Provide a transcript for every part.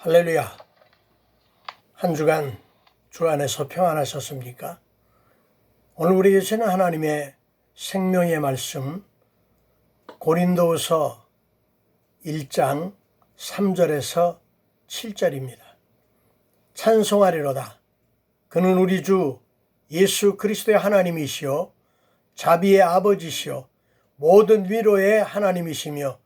할렐루야. 한 주간 주 안에서 평안하셨습니까? 오늘 우리에게 주시는 하나님의 생명의 말씀 고린도후서 1장 3절에서 7절입니다. 찬송하리로다. 그는 우리 주 예수 그리스도의 하나님이시요 자비의 아버지시요 모든 위로의 하나님이시며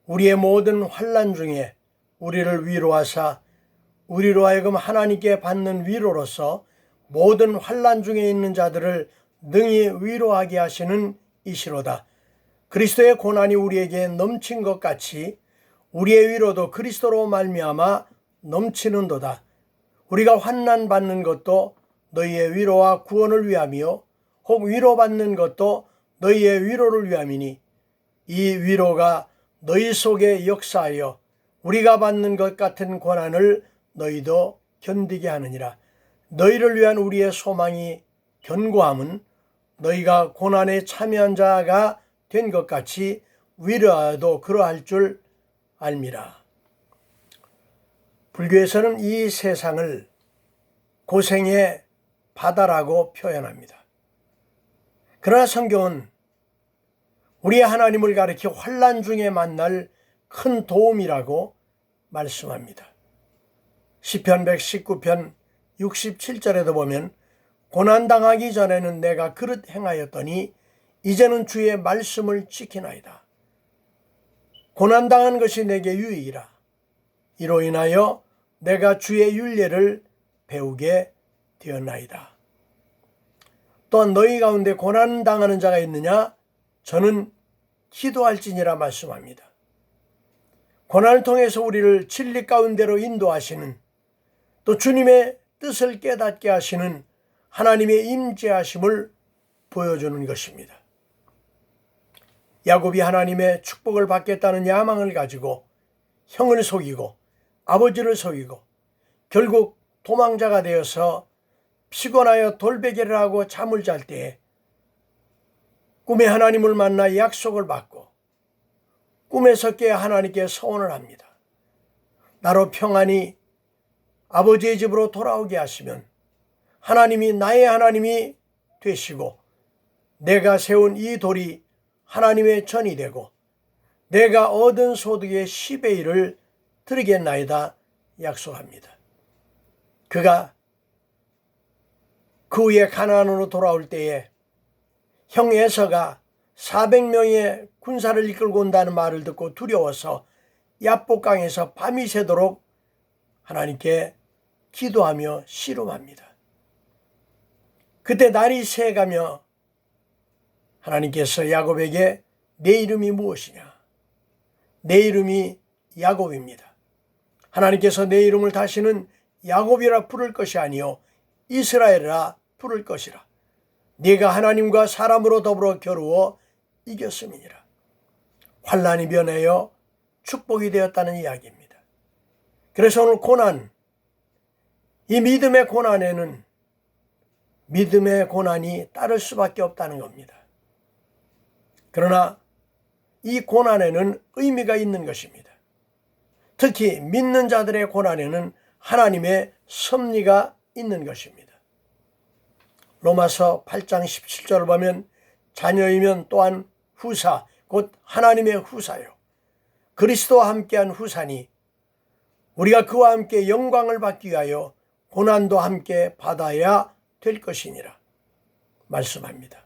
우리의 모든 환난 중에 우리를 위로하사 우리로 하여금 하나님께 받는 위로로서 모든 환난 중에 있는 자들을 능히 위로하게 하시는 이시로다. 그리스도의 고난이 우리에게 넘친 것 같이 우리의 위로도 그리스도로 말미암아 넘치는도다. 우리가 환난 받는 것도 너희의 위로와 구원을 위함이요 혹 위로받는 것도 너희의 위로를 위함이니 이 위로가 너희 속에 역사하여 우리가 받는 것 같은 고난을 너희도 견디게 하느니라. 너희를 위한 우리의 소망이 견고함은 너희가 고난에 참여한 자가 된 것 같이 위로하여도 그러할 줄 알미라. 불교에서는 이 세상을 고생의 바다라고 표현합니다. 그러나 성경은 우리 하나님을 가리켜 환난 중에 만날 큰 도움이라고 말씀합니다. 시편 119편 67절에도 보면 고난당하기 전에는 내가 그릇 행하였더니 이제는 주의 말씀을 지키나이다. 고난당한 것이 내게 유익이라. 이로 인하여 내가 주의 율례를 배우게 되었나이다. 또한 너희 가운데 고난당하는 자가 있느냐? 저는 기도할지니라 말씀합니다. 고난을 통해서 우리를 진리 가운데로 인도하시는 또 주님의 뜻을 깨닫게 하시는 하나님의 임재하심을 보여주는 것입니다. 야곱이 하나님의 축복을 받겠다는 야망을 가지고 형을 속이고 아버지를 속이고 결국 도망자가 되어서 피곤하여 돌베개를 하고 잠을 잘 때에 꿈에 하나님을 만나 약속을 받고 꿈에서 깨어 하나님께 서원을 합니다. 나로 평안히 아버지의 집으로 돌아오게 하시면 하나님이 나의 하나님이 되시고 내가 세운 이 돌이 하나님의 전이 되고 내가 얻은 소득의 10의 1을 드리겠나이다 약속합니다. 그가 그 후에 가나안으로 돌아올 때에 형 에서가 400명의 군사를 이끌고 온다는 말을 듣고 두려워서 야복강에서 밤이 새도록 하나님께 기도하며 씨름합니다. 그때 날이 새가며 하나님께서 야곱에게 내 이름이 무엇이냐? 내 이름이 야곱입니다. 하나님께서 내 이름을 다시는 야곱이라 부를 것이 아니요 이스라엘이라 부를 것이라. 네가 하나님과 사람으로 더불어 겨루어 이겼음이니라. 환난이 변하여 축복이 되었다는 이야기입니다. 그래서 오늘 고난, 이 믿음의 고난에는 믿음의 고난이 따를 수밖에 없다는 겁니다. 그러나 이 고난에는 의미가 있는 것입니다. 특히 믿는 자들의 고난에는 하나님의 섭리가 있는 것입니다. 로마서 8장 17절을 보면 자녀이면 또한 후사, 곧 하나님의 후사요 그리스도와 함께한 후사니 우리가 그와 함께 영광을 받기 위하여 고난도 함께 받아야 될 것이니라 말씀합니다.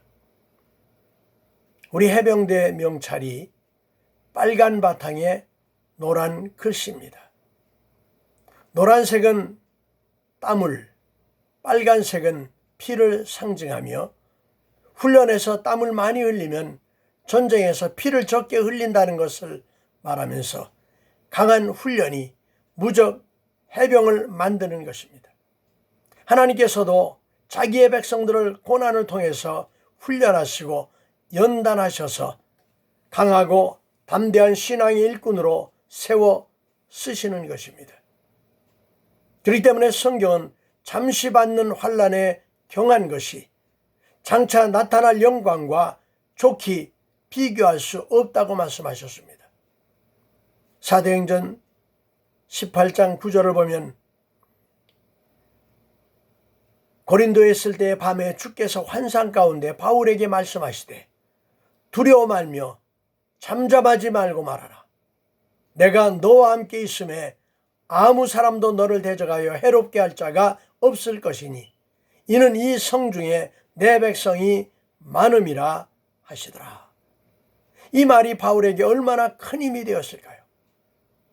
우리 해병대 명찰이 빨간 바탕에 노란 글씨입니다. 노란색은 땀을, 빨간색은 피를 상징하며 훈련에서 땀을 많이 흘리면 전쟁에서 피를 적게 흘린다는 것을 말하면서 강한 훈련이 무적 해병을 만드는 것입니다. 하나님께서도 자기의 백성들을 고난을 통해서 훈련하시고 연단하셔서 강하고 담대한 신앙의 일꾼으로 세워 쓰시는 것입니다. 그렇기 때문에 성경은 잠시 받는 환난에 경한 것이 장차 나타날 영광과 좋게 비교할 수 없다고 말씀하셨습니다. 사도행전 18장 9절을 보면 고린도에 있을 때의 밤에 주께서 환상 가운데 바울에게 말씀하시되 두려워 말며 잠잠하지 말고 말하라. 내가 너와 함께 있음에 아무 사람도 너를 대적하여 해롭게 할 자가 없을 것이니 이는 이 성 중에 내 백성이 많음이라 하시더라. 이 말이 바울에게 얼마나 큰 힘이 되었을까요?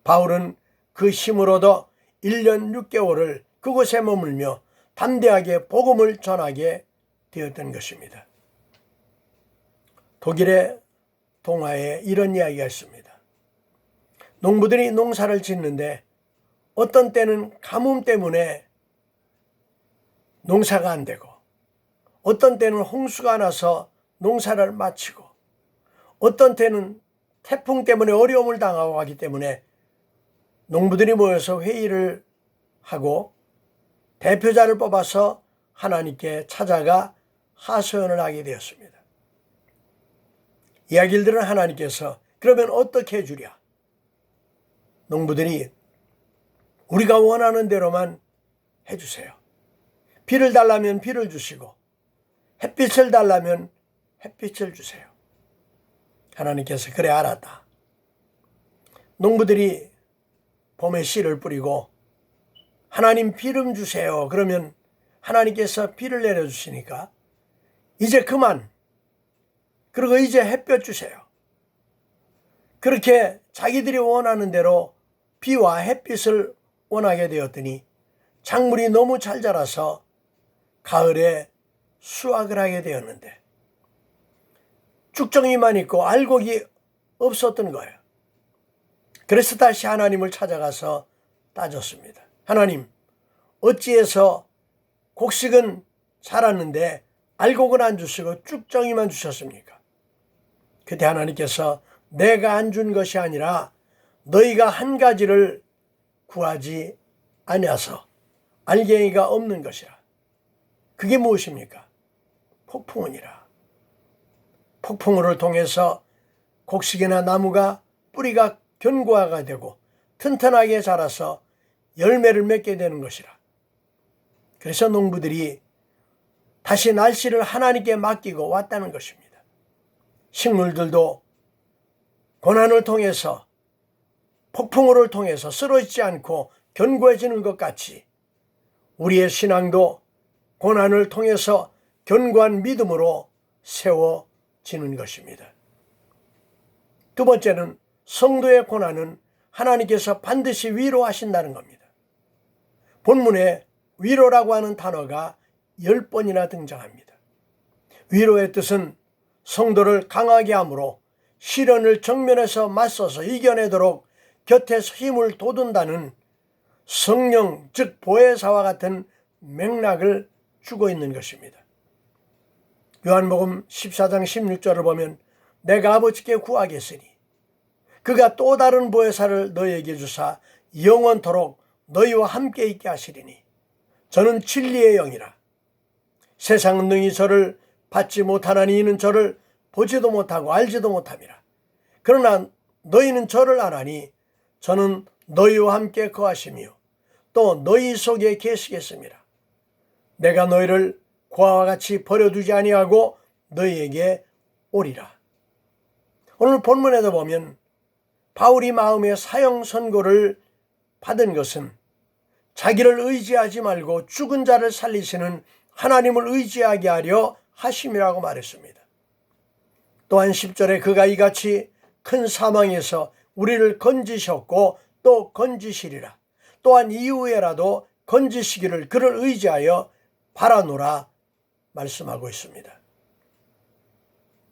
바울은 그 힘으로도 1년 6개월을 그곳에 머물며 담대하게 복음을 전하게 되었던 것입니다. 독일의 동화에 이런 이야기가 있습니다. 농부들이 농사를 짓는데 어떤 때는 가뭄 때문에 농사가 안 되고 어떤 때는 홍수가 나서 농사를 마치고 어떤 때는 태풍 때문에 어려움을 당하고 하기 때문에 농부들이 모여서 회의를 하고 대표자를 뽑아서 하나님께 찾아가 하소연을 하게 되었습니다. 이야기를 들은 하나님께서 그러면 어떻게 해주랴? 농부들이 우리가 원하는 대로만 해주세요. 비를 달라면 비를 주시고 햇빛을 달라면 햇빛을 주세요. 하나님께서 그래 알았다. 농부들이 봄에 씨를 뿌리고 하나님 비 좀 주세요. 그러면 하나님께서 비를 내려주시니까 이제 그만, 그리고 이제 햇볕 주세요. 그렇게 자기들이 원하는 대로 비와 햇빛을 원하게 되었더니 작물이 너무 잘 자라서 가을에 수확을 하게 되었는데 쭉정이만 있고 알곡이 없었던 거예요. 그래서 다시 하나님을 찾아가서 따졌습니다. 하나님, 어찌해서 곡식은 자랐는데 알곡은 안 주시고 쭉정이만 주셨습니까? 그때 하나님께서 내가 안 준 것이 아니라 너희가 한 가지를 구하지 아니하서 알갱이가 없는 것이라. 그게 무엇입니까? 폭풍우니라. 폭풍우를 통해서 곡식이나 나무가 뿌리가 견고하게 되고 튼튼하게 자라서 열매를 맺게 되는 것이라. 그래서 농부들이 다시 날씨를 하나님께 맡기고 왔다는 것입니다. 식물들도 고난을 통해서 폭풍우를 통해서 쓰러지지 않고 견고해지는 것 같이 우리의 신앙도 고난을 통해서 견고한 믿음으로 세워지는 것입니다. 두 번째는 성도의 고난은 하나님께서 반드시 위로하신다는 겁니다. 본문에 위로라고 하는 단어가 10번이나 등장합니다. 위로의 뜻은 성도를 강하게 함으로 시련을 정면에서 맞서서 이겨내도록 곁에서 힘을 돋운다는 성령, 즉 보혜사와 같은 맥락을 주고 있는 것입니다. 요한복음 14장 16절을 보면 내가 아버지께 구하겠으니 그가 또 다른 보혜사를 너희에게 주사 영원토록 너희와 함께 있게 하시리니 저는 진리의 영이라. 세상은 능히 저를 받지 못하나니 이는 저를 보지도 못하고 알지도 못함이라. 그러나 너희는 저를 아나니 저는 너희와 함께 거하시며 또 너희 속에 계시겠습니다. 내가 너희를 고아와 같이 버려두지 아니하고 너희에게 오리라. 오늘 본문에도 보면 바울이 마음의 사형 선고를 받은 것은 자기를 의지하지 말고 죽은 자를 살리시는 하나님을 의지하게 하려 하심이라고 말했습니다. 또한 10절에 그가 이같이 큰 사망에서 우리를 건지셨고 또 건지시리라. 또한 이후에라도 건지시기를 그를 의지하여 바라노라 말씀하고 있습니다.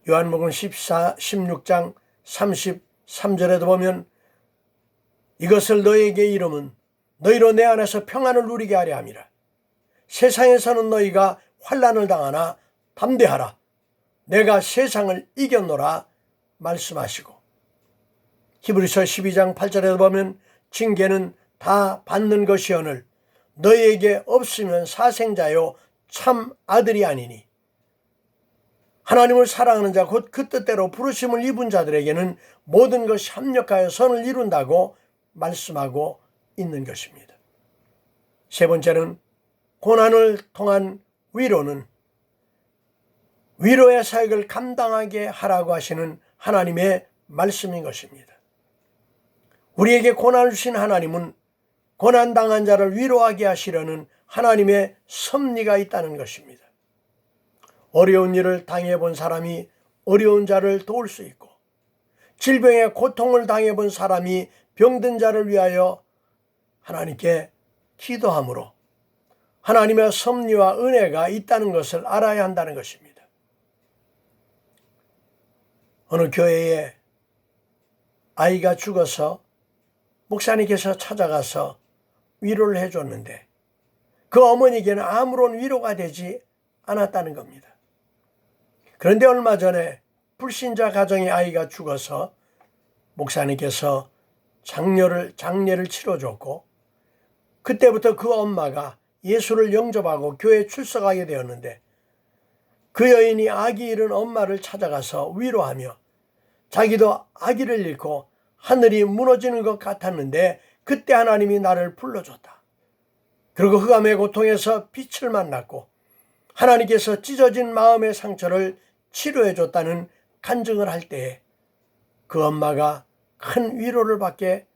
요한복음 16장 33절에도 보면 이것을 너희에게 이름은 너희로 내 안에서 평안을 누리게 하려 함이라. 세상에서는 너희가 환난을 당하나 담대하라. 내가 세상을 이겼노라 말씀하시고 히브리서 12장 8절에도 보면 징계는 다 받는 것이오늘 너희에게 없으면 사생자요 참 아들이 아니니 하나님을 사랑하는 자 곧 그 뜻대로 부르심을 입은 자들에게는 모든 것이 합력하여 선을 이룬다고 말씀하고 있는 것입니다. 세 번째는 고난을 통한 위로는 위로의 사역을 감당하게 하라고 하시는 하나님의 말씀인 것입니다. 우리에게 고난을 주신 하나님은 고난당한 자를 위로하게 하시려는 하나님의 섭리가 있다는 것입니다. 어려운 일을 당해본 사람이 어려운 자를 도울 수 있고, 질병의 고통을 당해본 사람이 병든 자를 위하여 하나님께 기도함으로 하나님의 섭리와 은혜가 있다는 것을 알아야 한다는 것입니다. 어느 교회에 아이가 죽어서 목사님께서 찾아가서 위로를 해줬는데 그 어머니에게는 아무런 위로가 되지 않았다는 겁니다. 그런데 얼마 전에 불신자 가정의 아이가 죽어서 목사님께서 장례를 치러줬고, 그때부터 그 엄마가 예수를 영접하고 교회에 출석하게 되었는데, 그 여인이 아기 잃은 엄마를 찾아가서 위로하며 자기도 아기를 잃고 하늘이 무너지는 것 같았는데 그때 하나님이 나를 불러줬다. 그리고 흑암의 고통에서 빛을 만났고 하나님께서 찢어진 마음의 상처를 치료해줬다는 간증을 할 때에 그 엄마가 큰 위로를 받게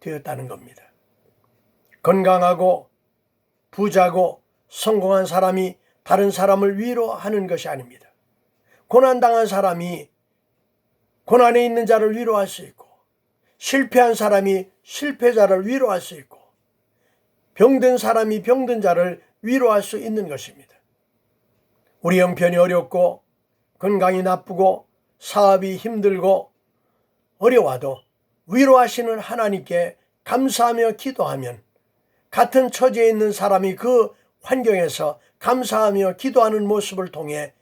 되었다는 겁니다. 건강하고 부자고 성공한 사람이 다른 사람을 위로하는 것이 아닙니다. 고난당한 사람이 고난에 있는 자를 위로할 수 있고, 실패한 사람이 실패자를 위로할 수 있고, 병든 사람이 병든 자를 위로할 수 있는 것입니다. 우리 형편이 어렵고 건강이 나쁘고 사업이 힘들고 어려워도 위로하시는 하나님께 감사하며 기도하면 같은 처지에 있는 사람이 그 환경에서 감사하며 기도하는 모습을 통해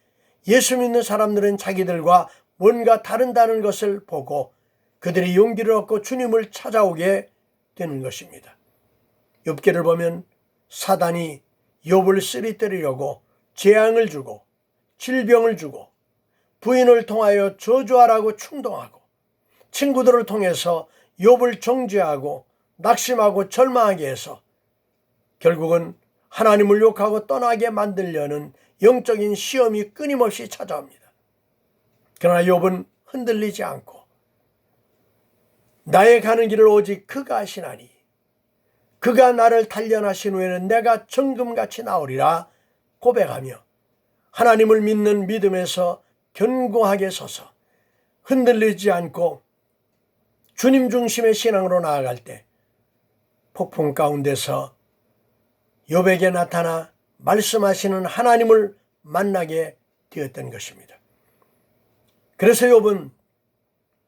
예수 믿는 사람들은 자기들과 뭔가 다른다는 것을 보고 그들이 용기를 얻고 주님을 찾아오게 되는 것입니다. 욥기를 보면 사단이 욥을 쓰리뜨리려고 재앙을 주고 질병을 주고 부인을 통하여 저주하라고 충동하고 친구들을 통해서 욥을 정죄하고 낙심하고 절망하게 해서 결국은 하나님을 욕하고 떠나게 만들려는 영적인 시험이 끊임없이 찾아옵니다. 그러나 욥은 흔들리지 않고 나의 가는 길을 오직 그가 아시나니 그가 나를 단련하신 후에는 내가 정금같이 나오리라 고백하며 하나님을 믿는 믿음에서 견고하게 서서 흔들리지 않고 주님 중심의 신앙으로 나아갈 때 폭풍 가운데서 욥에게 나타나 말씀하시는 하나님을 만나게 되었던 것입니다. 그래서 욥은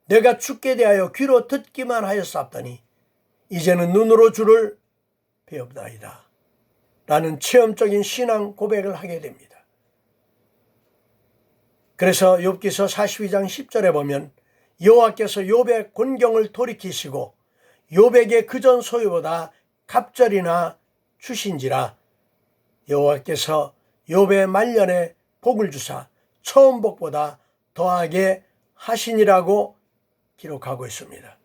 내가 죽게 대하여 귀로 듣기만 하였사옵더니 이제는 눈으로 주를 배웁나이다 라는 체험적인 신앙 고백을 하게 됩니다. 그래서 욥기서 42장 10절에 보면 여호와께서 욥의 곤경을 돌이키시고 욥에게 그전 소유보다 갑절이나 주신지라 여호와께서 욥의 말년에 복을 주사 처음 복보다 더하게 하시니라고 기록하고 있습니다.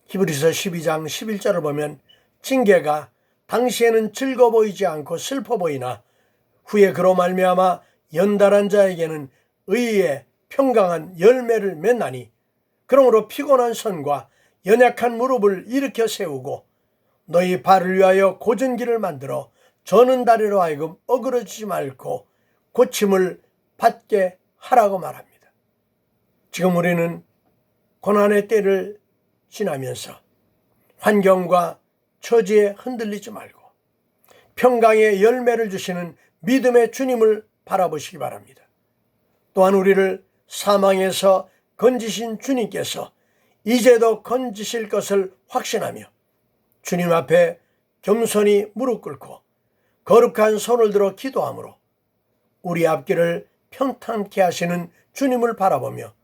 히브리서 12장 11절을 보면 징계가 당시에는 즐거워 보이지 않고 슬퍼 보이나 후에 그로 말미암아 연달한 자에게는 의의 평강한 열매를 맺나니 그러므로 피곤한 손과 연약한 무릎을 일으켜 세우고 너희 발을 위하여 고전 길을 만들어 저는 다리로 하여금 어그러지지 말고 고침을 받게 하라고 말합니다. 지금 우리는 고난의 때를 지나면서 환경과 처지에 흔들리지 말고 평강의 열매를 주시는 믿음의 주님을 바라보시기 바랍니다. 또한 우리를 사망에서 건지신 주님께서 이제도 건지실 것을 확신하며 주님 앞에 겸손히 무릎 꿇고 거룩한 손을 들어 기도함으로 우리 앞길을 평탄케 하시는 주님을 바라보며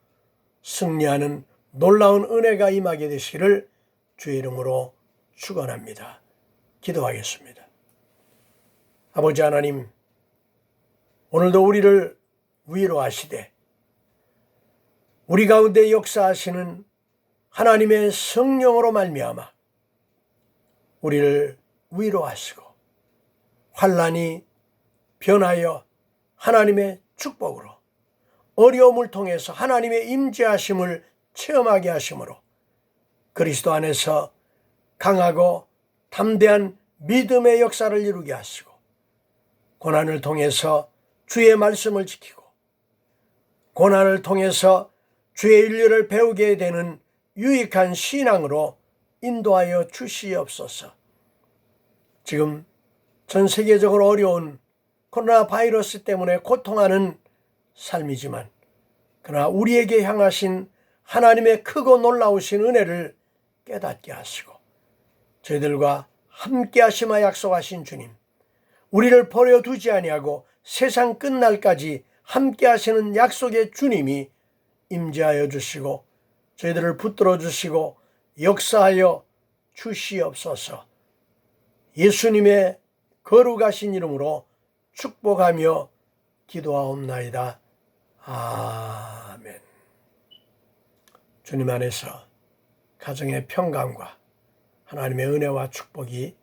승리하는 놀라운 은혜가 임하게 되시기를 주의 이름으로 축원합니다. 기도하겠습니다. 아버지 하나님, 오늘도 우리를 위로하시되 우리 가운데 역사하시는 하나님의 성령으로 말미암아 우리를 위로하시고 환난이 변하여 하나님의 축복으로 어려움을 통해서 하나님의 임재하심을 체험하게 하심으로 그리스도 안에서 강하고 담대한 믿음의 역사를 이루게 하시고 고난을 통해서 주의 말씀을 지키고 고난을 통해서 주의 인류를 배우게 되는 유익한 신앙으로 인도하여 주시옵소서. 지금 전 세계적으로 어려운 코로나 바이러스 때문에 고통하는 삶이지만 그러나 우리에게 향하신 하나님의 크고 놀라우신 은혜를 깨닫게 하시고 저희들과 함께 하시마 약속하신 주님, 우리를 버려두지 아니하고 세상 끝날까지 함께 하시는 약속의 주님이 임재하여 주시고 저희들을 붙들어 주시고 역사하여 주시옵소서. 예수님의 거룩하신 이름으로 축복하며 기도하옵나이다. 아멘. 주님 안에서 가정의 평강과 하나님의 은혜와 축복이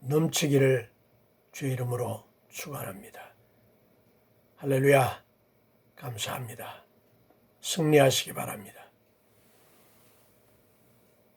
넘치기를 주의 이름으로 축원합니다. 할렐루야. 감사합니다. 승리하시기 바랍니다.